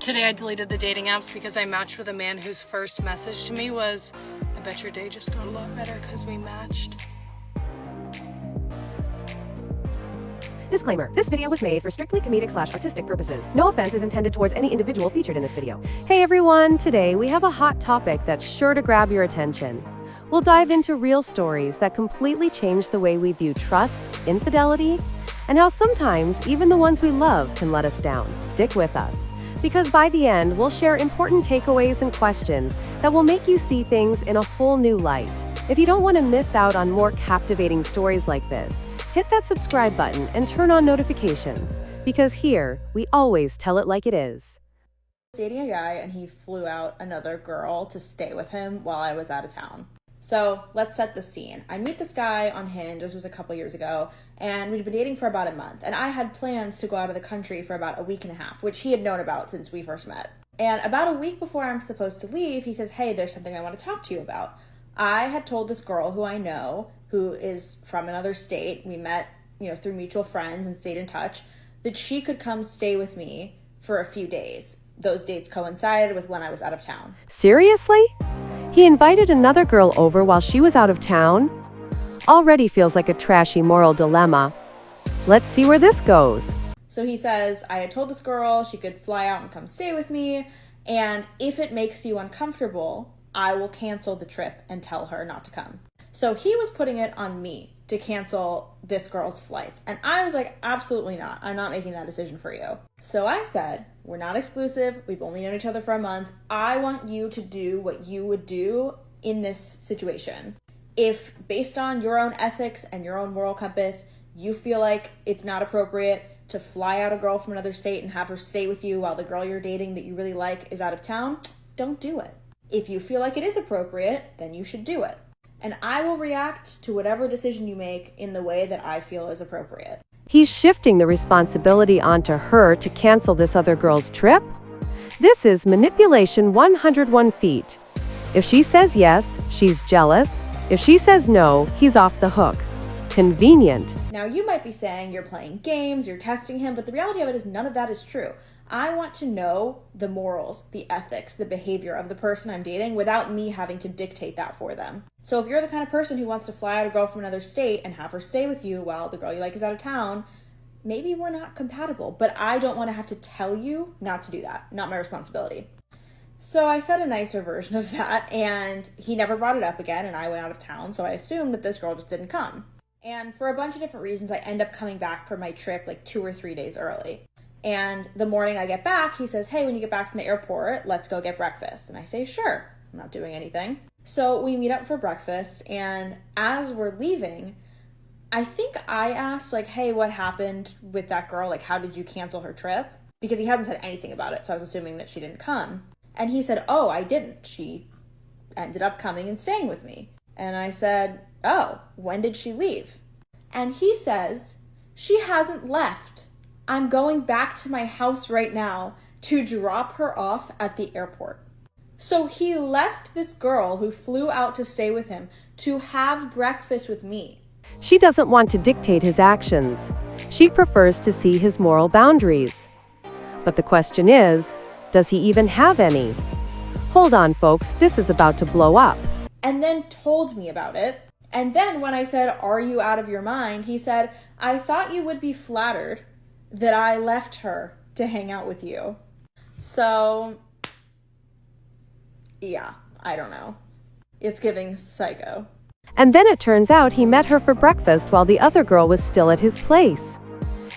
Today I deleted the dating apps because I matched with a man whose first message to me was, "I bet your day just got a lot better because we matched." Disclaimer, this video was made for strictly comedic/artistic purposes. No offense is intended towards any individual featured in this video. Hey everyone, today we have a hot topic that's sure to grab your attention. We'll dive into real stories that completely change the way we view trust, infidelity, and how sometimes even the ones we love can let us down. Stick with us, because by the end, we'll share important takeaways and questions that will make you see things in a whole new light. If you don't want to miss out on more captivating stories like this, hit that subscribe button and turn on notifications, because here, we always tell it like it is. Dating a guy and he flew out another girl to stay with him while I was out of town. So let's set the scene. I meet this guy on Hinge, this was a couple years ago, and we'd been dating for about a month. And I had plans to go out of the country for about a week and a half, which he had known about since we first met. And about a week before I'm supposed to leave, he says, "Hey, there's something I want to talk to you about." I had told this girl who I know, who is from another state, we met, through mutual friends and stayed in touch, that she could come stay with me for a few days. Those dates coincided with when I was out of town. Seriously? He invited another girl over while she was out of town? Already feels like a trashy moral dilemma. Let's see where this goes. So he says, I had told this girl she could fly out and come stay with me, and if it makes you uncomfortable, I will cancel the trip and tell her not to come. So he was putting it on me to cancel this girl's flights. And I was like, absolutely not. I'm not making that decision for you. So I said, we're not exclusive. We've only known each other for a month. I want you to do what you would do in this situation. If based on your own ethics and your own moral compass, you feel like it's not appropriate to fly out a girl from another state and have her stay with you while the girl you're dating that you really like is out of town, don't do it. If you feel like it is appropriate, then you should do it. And I will react to whatever decision you make in the way that I feel is appropriate. He's shifting the responsibility onto her to cancel this other girl's trip? This is manipulation 101 feet. If she says yes, she's jealous. If she says no, he's off the hook. Convenient. Now you might be saying you're playing games, you're testing him, but the reality of it is none of that is true. I want to know the morals, the ethics, the behavior of the person I'm dating without me having to dictate that for them. So if you're the kind of person who wants to fly out a girl from another state and have her stay with you while the girl you like is out of town, maybe we're not compatible, but I don't want to have to tell you not to do that. Not my responsibility. So I said a nicer version of that, and he never brought it up again, and I went out of town, so I assumed that this girl just didn't come. And for a bunch of different reasons, I end up coming back from my trip like 2 or 3 days early. And the morning I get back, he says, "Hey, when you get back from the airport, let's go get breakfast." And I say, "Sure, I'm not doing anything." So we meet up for breakfast, and as we're leaving, I think I asked, "Hey, what happened with that girl? How did you cancel her trip?" Because he hadn't said anything about it, so I was assuming that she didn't come. And he said, "Oh, I didn't. She ended up coming and staying with me." And I said, "Oh, when did she leave?" And he says, "She hasn't left. I'm going back to my house right now to drop her off at the airport." So he left this girl who flew out to stay with him to have breakfast with me. She doesn't want to dictate his actions. She prefers to see his moral boundaries. But the question is, does he even have any? Hold on, folks, this is about to blow up. And then told me about it. And then when I said, "Are you out of your mind?" he said, "I thought you would be flattered that I left her to hang out with you." So, yeah, I don't know. It's giving psycho. And then it turns out he met her for breakfast while the other girl was still at his place.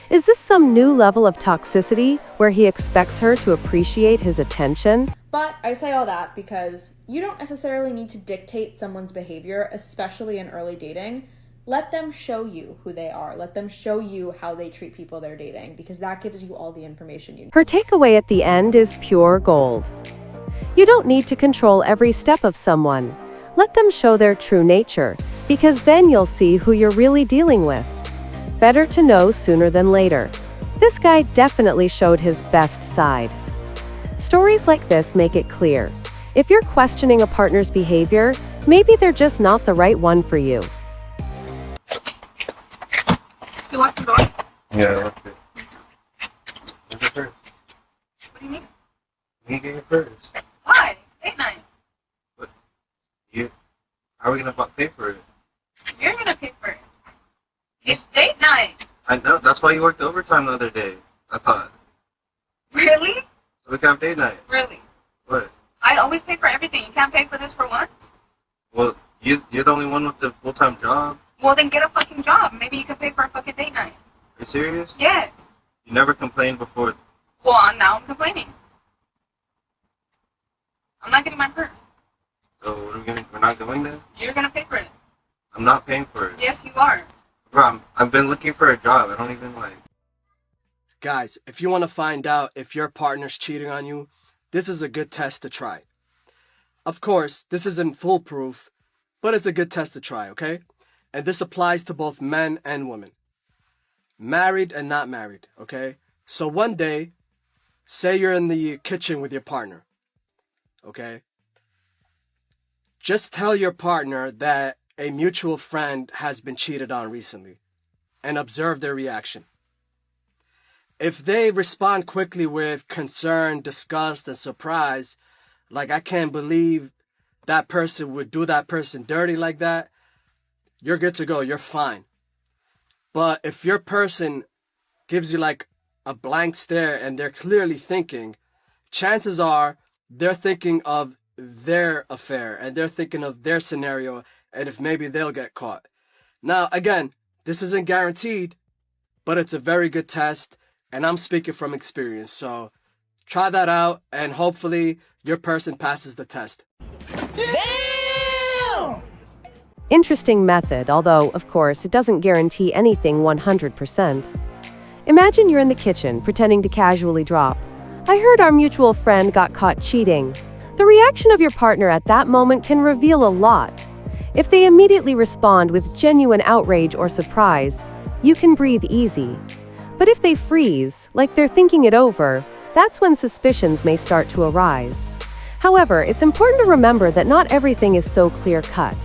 Is this some new level of toxicity where he expects her to appreciate his attention? But I say all that because you don't necessarily need to dictate someone's behavior, especially in early dating. Let them show you who they are. Let them show you how they treat people they're dating, because that gives you all the information you need. Her takeaway at the end is pure gold. You don't need to control every step of someone. Let them show their true nature, because then you'll see who you're really dealing with. Better to know sooner than later. This guy definitely showed his best side. Stories like this make it clear. If you're questioning a partner's behavior, maybe they're just not the right one for you. You locked the door? Yeah, I locked it. Is it there? What do you mean? When you get your purse? Why? It's date night. But you, how are we gonna pay for it? You're gonna pay for it. It's date night. I know, that's why you worked overtime the other day. I thought. Really? So we can have date night. Really? What? I always pay for everything. You can't pay for this for once? Well, you're the only one with the full-time job. Well, then get a fucking job. Maybe you can pay for a fucking date night. Are you serious? Yes. You never complained before. Well, now I'm complaining. I'm not getting my purse. So we're not going there? You're gonna pay for it. I'm not paying for it. Yes, you are. Bro, I've been looking for a job. I don't even like. Guys, if you want to find out if your partner's cheating on you, this is a good test to try. Of course, this isn't foolproof, but it's a good test to try, okay? And this applies to both men and women. Married and not married, okay? So one day, say you're in the kitchen with your partner, okay? Just tell your partner that a mutual friend has been cheated on recently and observe their reaction. If they respond quickly with concern, disgust, and surprise, like I can't believe that person would do that person dirty like that, you're good to go. You're fine. But if your person gives you like a blank stare and they're clearly thinking, chances are they're thinking of their affair and they're thinking of their scenario and if maybe they'll get caught. Now, again, this isn't guaranteed, but it's a very good test. And I'm speaking from experience, so try that out, and hopefully your person passes the test. Damn! Interesting method, although, of course, it doesn't guarantee anything 100%. Imagine you're in the kitchen, pretending to casually drop, "I heard our mutual friend got caught cheating." The reaction of your partner at that moment can reveal a lot. If they immediately respond with genuine outrage or surprise, you can breathe easy. But if they freeze, like they're thinking it over, that's when suspicions may start to arise. However, it's important to remember that not everything is so clear-cut.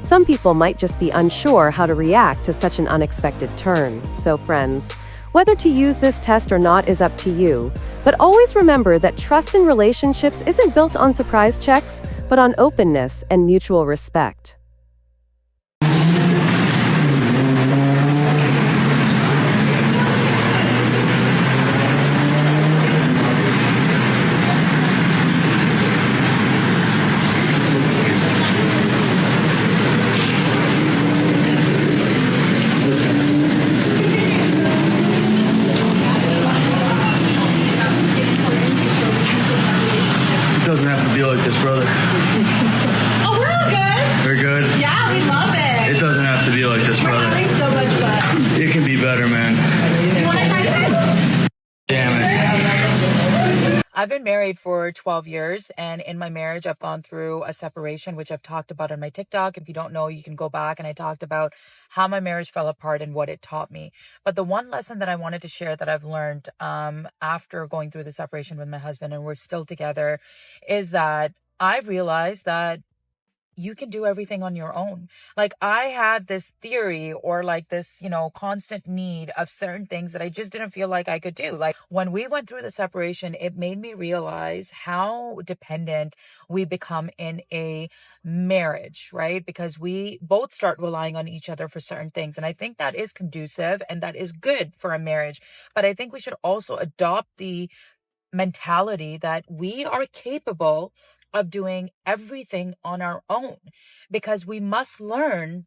Some people might just be unsure how to react to such an unexpected turn. So friends, whether to use this test or not is up to you. But always remember that trust in relationships isn't built on surprise checks, but on openness and mutual respect. It doesn't have to be like this, brother. Oh, we're all good. We're good? Yeah, we love it. It doesn't have to be like this, We're brother. having so much fun. It can be better, man. You want to try it? Damn it. I've been married for 12 years, and in my marriage, I've gone through a separation, which I've talked about on my TikTok. If you don't know, you can go back, and I talked about how my marriage fell apart and what it taught me. But the one lesson that I wanted to share that I've learned after going through the separation with my husband, and we're still together, is that I've realized that you can do everything on your own. Like I had this theory or like this, constant need of certain things that I just didn't feel like I could do. Like when we went through the separation, it made me realize how dependent we become in a marriage, right? Because we both start relying on each other for certain things. And I think that is conducive and that is good for a marriage. But I think we should also adopt the mentality that we are capable of doing everything on our own, because we must learn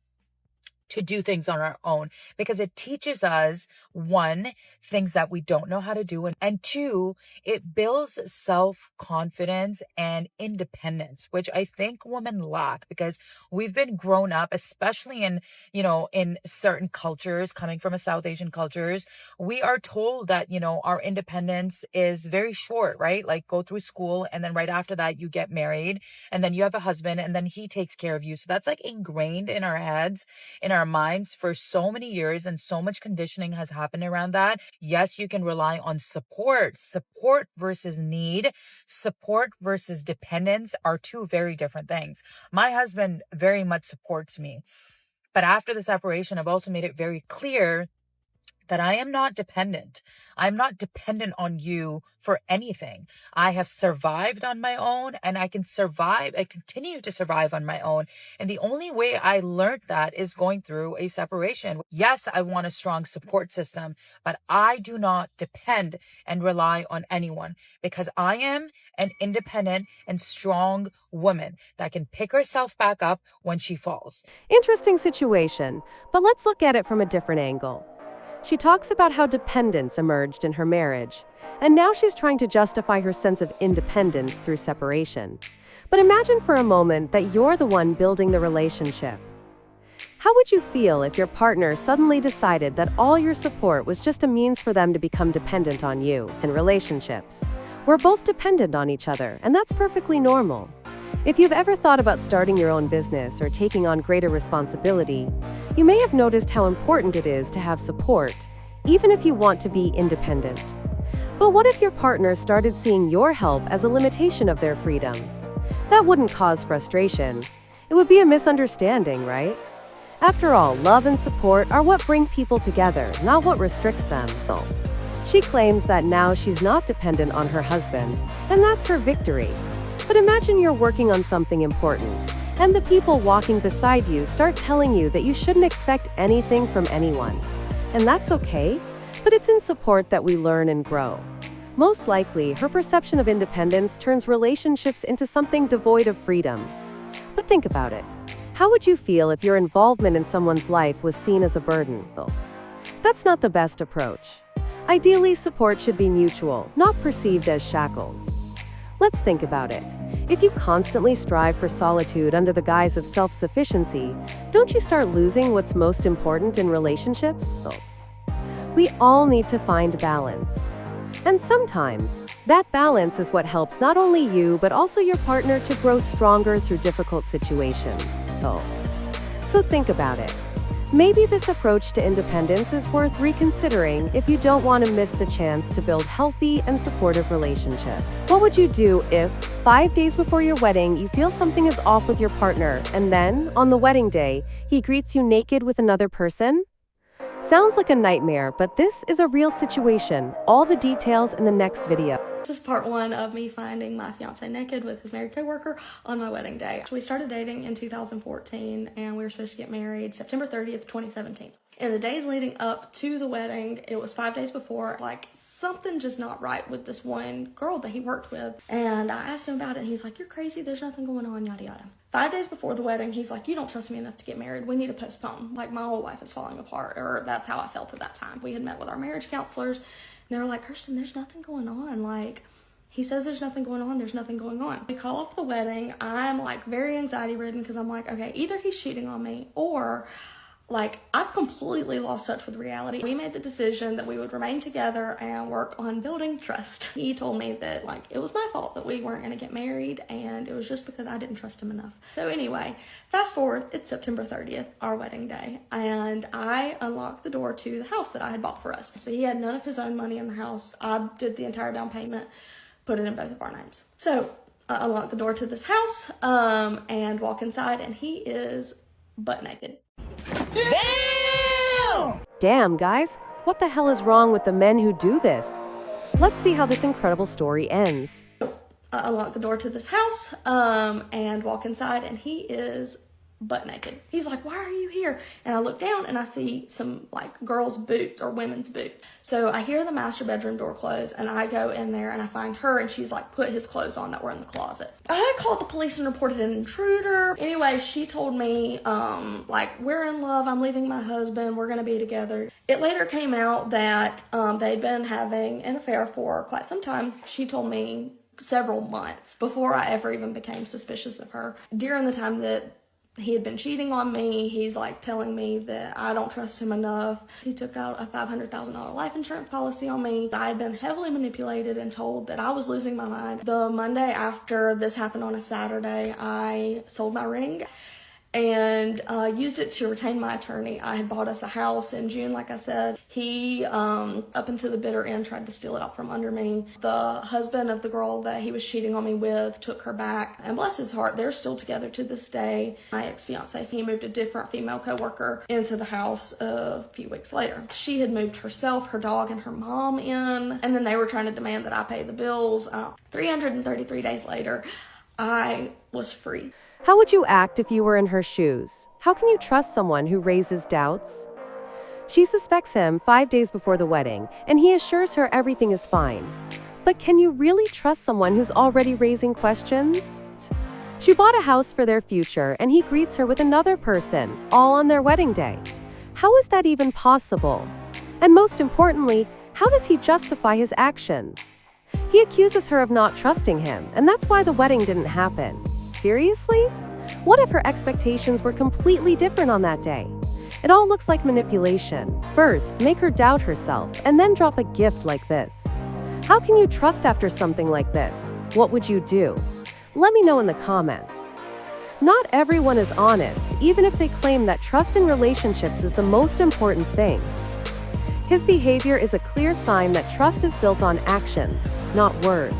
to do things on our own, because it teaches us, one, things that we don't know how to do, and two, it builds self-confidence and independence, which I think women lack, because we've been grown up, especially in certain cultures, coming from a South Asian cultures, we are told that, our independence is very short, right? Like go through school, and then right after that, you get married, and then you have a husband, and then he takes care of you. So that's like ingrained in our heads, in our minds for so many years, and so much conditioning has happened around that. Yes, you can rely on support. Support versus need, support versus dependence are two very different things. My husband very much supports me. But after the separation, I've also made it very clear that I am not dependent. I'm not dependent on you for anything. I have survived on my own, and I can survive. I continue to survive on my own. And the only way I learned that is going through a separation. Yes, I want a strong support system, but I do not depend and rely on anyone, because I am an independent and strong woman that can pick herself back up when she falls. Interesting situation, but let's look at it from a different angle. She talks about how dependence emerged in her marriage, and now she's trying to justify her sense of independence through separation. But imagine for a moment that you're the one building the relationship. How would you feel if your partner suddenly decided that all your support was just a means for them to become dependent on you? In relationships, we're both dependent on each other, and that's perfectly normal. If you've ever thought about starting your own business or taking on greater responsibility, you may have noticed how important it is to have support, even if you want to be independent. But what if your partner started seeing your help as a limitation of their freedom? That wouldn't cause frustration. It would be a misunderstanding, right? After all, love and support are what bring people together, not what restricts them. She claims that now she's not dependent on her husband, and that's her victory. But imagine you're working on something important, and the people walking beside you start telling you that you shouldn't expect anything from anyone. And that's okay, but it's in support that we learn and grow. Most likely, her perception of independence turns relationships into something devoid of freedom. But think about it. How would you feel if your involvement in someone's life was seen as a burden? That's not the best approach. Ideally, support should be mutual, not perceived as shackles. Let's think about it. If you constantly strive for solitude under the guise of self-sufficiency, don't you start losing what's most important in relationships? We all need to find balance. And sometimes, that balance is what helps not only you, but also your partner to grow stronger through difficult situations. So think about it. Maybe this approach to independence is worth reconsidering if you don't want to miss the chance to build healthy and supportive relationships. What would you do if, 5 days before your wedding, you feel something is off with your partner, and then, on the wedding day, he greets you naked with another person? Sounds like a nightmare, but this is a real situation. All the details in the next video. This is part one of me finding my fiance naked with his married coworker on my wedding day. We started dating in 2014 and we were supposed to get married September 30th, 2017. In the days leading up to the wedding, it was 5 days before, like something just not right with this one girl that he worked with. And I asked him about it and he's like, "You're crazy, there's nothing going on, yada yada." 5 days before the wedding, he's like, "You don't trust me enough to get married. We need to postpone. Like my whole life is falling apart." Or that's how I felt at that time. We had met with our marriage counselors and they were like, "Kirsten, there's nothing going on. Like, he says there's nothing going on. There's nothing going on." We call off the wedding. I'm like very anxiety ridden because I'm like, okay, either he's cheating on me or like I've completely lost touch with reality. We made the decision that we would remain together and work on building trust. He told me that like it was my fault that we weren't going to get married and it was just because I didn't trust him enough. So anyway, fast forward, it's September 30th, our wedding day, and I unlocked the door to the house that I had bought for us. So he had none of his own money in the house. I did the entire down payment, put it in both of our names. So I unlock the door to this house and walk inside and he is butt naked. Damn, guys, what the hell is wrong with the men who do this? Let's see how this incredible story ends. I unlock the door to this house and walk inside and he is butt naked. He's like, "Why are you here?" And I look down and I see some like girls' boots or women's boots. So I hear the master bedroom door close and I go in there and I find her and she's like put his clothes on that were in the closet. I called the police and reported an intruder. Anyway, she told me like, "We're in love. I'm leaving my husband. We're going to be together." It later came out that they'd been having an affair for quite some time. She told me several months before I ever even became suspicious of her. During the time that he had been cheating on me, he's like telling me that I don't trust him enough. He took out a $500,000 life insurance policy on me. I had been heavily manipulated and told that I was losing my mind. The Monday after this happened on a Saturday, I sold my ring and used it to retain my attorney. I had bought us a house in June, like I said. He, up until the bitter end, tried to steal it out from under me. The husband of the girl that he was cheating on me with took her back, and bless his heart, they're still together to this day. My ex-fiance, he moved a different female co-worker into the house a few weeks later. She had moved herself, her dog, and her mom in, and then they were trying to demand that I pay the bills. 333 days later, I was free. How would you act if you were in her shoes? How can you trust someone who raises doubts? She suspects him 5 days before the wedding, and he assures her everything is fine. But can you really trust someone who's already raising questions? She bought a house for their future, and he greets her with another person, all on their wedding day. How is that even possible? And most importantly, how does he justify his actions? He accuses her of not trusting him, and that's why the wedding didn't happen. Seriously? What if her expectations were completely different on that day? It all looks like manipulation. First, make her doubt herself, and then drop a gift like this. How can you trust after something like this? What would you do? Let me know in the comments. Not everyone is honest, even if they claim that trust in relationships is the most important thing. His behavior is a clear sign that trust is built on actions, not words.